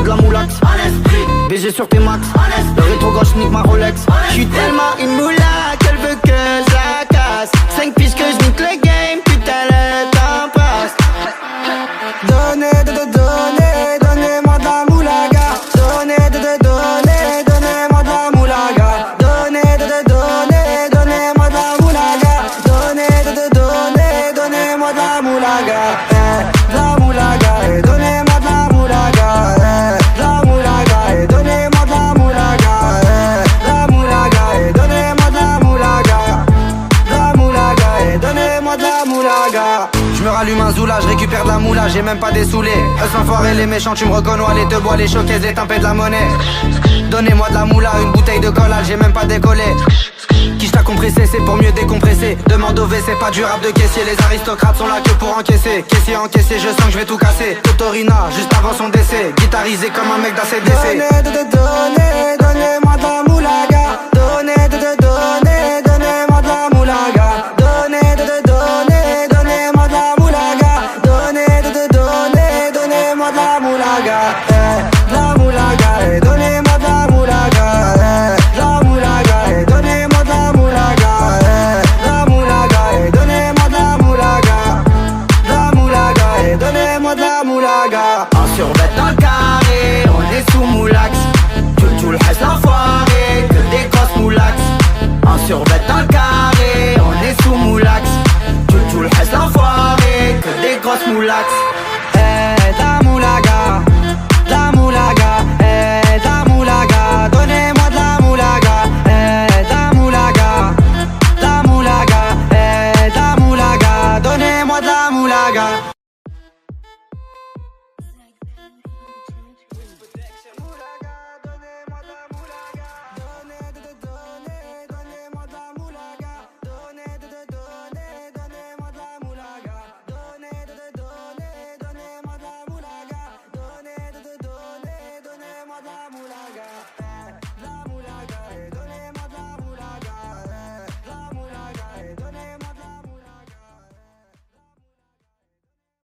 faut de la moulax. BG sur tes max, le rétro gauche nique ma Rolex. J'suis tellement une moula qu'elle veut que je la casse. 5 pistes que je nique le game, putain le temps passe. Donnez-moi de la moulaga. Donnez-moi de la moulaga. Donnez-moi de la moulaga. Donnez-moi de la moulaga. De la moulaga, donnez-moi de la moulaga. De la moulaga, donnez-moi de la moulaga. De la moulaga, donnez-moi de la moulaga. De la moulaga, donnez-moi de la moulaga. Je me rallume un zoula, je récupère de la moula, j'ai même pas dessoulé. Eux l'enfoiré, les méchants, tu me reconnais, les deux bois, les choquaises, les tempêtes de la monnaie. Donnez-moi de la moula, une bouteille de collage, j'ai même pas décollé. Quiche t'a compressé, c'est pour mieux décompresser. Demande au WC, pas du rap de caissier. Les aristocrates sont là que pour encaisser. Caissier encaissé, je sens que je vais tout casser. Totorina, juste avant son décès. Guitarisé comme un mec d'ACDC.